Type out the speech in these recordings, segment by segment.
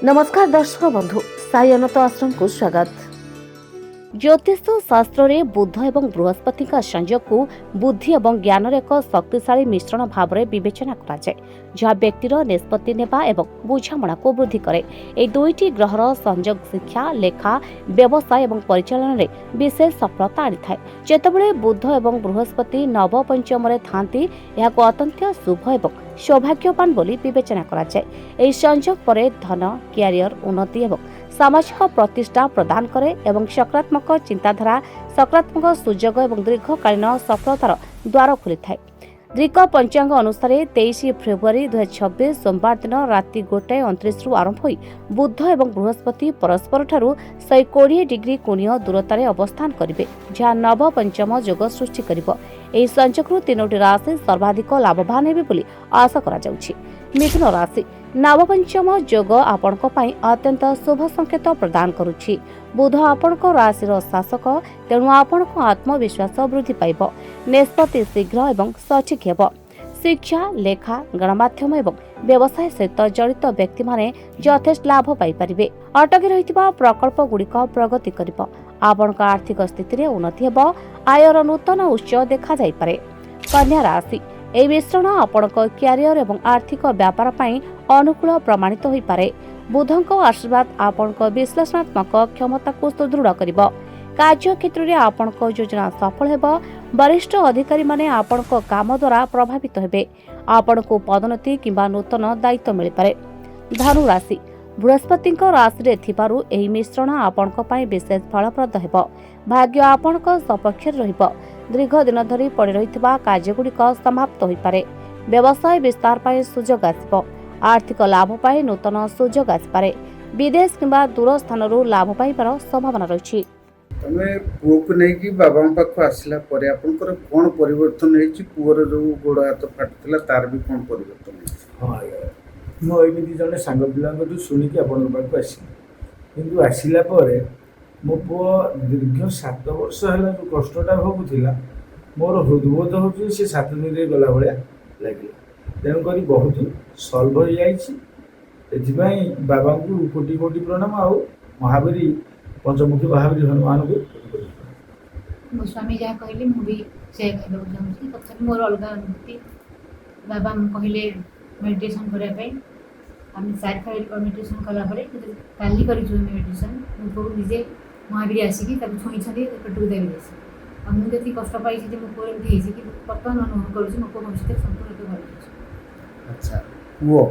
नमस्कार दर्शक बंधु साई अनंत आश्रम को स्वागत। ज्योतिष शास्त्र में बुध एवं बृहस्पति का संयोग को बुद्धि एवं ज्ञान एक शक्तिशाली मिश्रण भाव में विवेचना कराए, जहाँ व्यक्तिर निष्पत्ति नेबा एवं बुझामणा को वृद्धि करे। ए दुईटी ग्रहर संयोग शिक्षा, लेखा, व्यवसाय एवं परिचालन में विशेष सफलता आनी। जेतेबेले बुध एवं बृहस्पति नव पंचम थांती, यह अत्यंत शुभ एवं सौभाग्यवान बोली विवेचना कराए। एही संयोग परे धन, क्यारियर, उन्नति एवं सामाजिक प्रतिष्ठा प्रदान करे एवं सकारात्मक चिंताधारा, सकारात्मक सुजोग एवं दीर्घकालीन सफलतार द्वार खोली थाए। दीर्घ पंचांग अनुसार 23 फेब्रुआरी 2026 सोमवार दिन राति 1:29 आरंभ होई बुध एवं बृहस्पति परस्पर ठारू 120 डिग्री कोणीय दूरतार अवस्थान करिवे, जहाँ नव पंचम जोग सृष्टि करिवो। एही संयोगरु तीनोटी राशि सर्वाधिक लाभवान हेबे बोली आशा करा जाउछि। मिथुन राशि नवपंचम जोग आपणको पई अत्यंत शुभ संकेत प्रदान करुछि। बुध आपणको राशिर शासक, तेणु आपणको आत्मविश्वास वृद्धि पाइब। निष्पत्ति शीघ्र एवं सठिक हेब। शिक्षा, लेखा, गणमाध्यम एवं व्यवसाय सहित जड़ित व्यक्ति माने यथेष्ट लाभ पाई परिबे। अटकी रहितबा प्रकल्प गुड़िक प्रगति करिब। आपणको आर्थिक स्थिति रे उन्नति हेब। आयर नूतन उच्च देखा जाई पारे। कन्या राशि एही मिश्रण आपणको क्यारियर एवं आर्थिक व्यापार पई अनुकूल प्रमाणित होई पारे। बुधंको आशीर्वाद आपणको विश्लेषणात्मक क्षमता को सुदृढ़ करिब। कार्य क्षेत्र में आपणको योजना सफल हेब। वरिष्ठ अधिकारी माने आपणको काम द्वारा प्रभावित हेबे। आपणको पदोन्नति किंबा नूतन दायित्व मिल पारे। धनु राशि बृहस्पतिको राशि रे थिबारु एही मिश्रण आपणको पई विशेष फलप्रद हेब। भाग्य आपणको सपक्ष रहिब। दीर्घ दिन धरी पड़ी रहितबा कार्यगुड़िक समाप्त होई पारे। व्यवसाय विस्तार पाई सुजोग आसिब। आर्थिक लाभ पाई नूतन सुजोग आसिपारे। विदेश किंबा दूर स्थानरू लाभ पाइबार संभावना रही। तमे पुओ को नहीं कि बाबा पाख आसला परे आपनकर कोन परिवर्तन हेछि? पुओर जो गोड़ हाथ फाटुतला तार भी कोन परिवर्तन हेछि? हाँ मो एमती जड़े सांग पिला शुणी आपण पाक आस कि आसला मो पु दीर्घ 7 वर्ष है जो कष्टा भोगुला मोर हृदबोध हो 7 दिन गला भाया लगे। तेणुक बहुत सल्व हो जाए। बाबा को कोटि कोटि प्रणाम। आउ महावीरी पंचमुखी महावीरी हनुमान को मो स्वामी जहाँ कहले मुझे से कहूँ चाहूँगी। तथा मोर अलग अनुभूति बाबा कहले मेडिटेशन करने आम 4 खाली मेडिटेशन कलापर काली मेडिटेशन मुझे निजे महावीर आसिक छुई पेटू देवी आ मुझे कष्ट पाई मो पुओ एमती कि बर्तमान अनुभव करुँच मो पुओ भविष्य संपूर्ण भल। अच्छा पुओ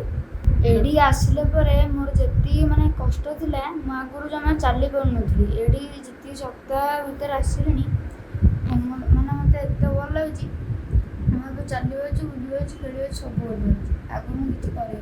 एडी आसिले परे मोर जति माने कष्ट थिला म आगुरु जमा चाली पाउ नथली। एडी जति सप्ताह भीतर आसिलेनी माने मते एते भल लागछि। म तो चाली होछि, बुझि होछि, खेली होछि, सब भल लागछि। आगु मु किछि करै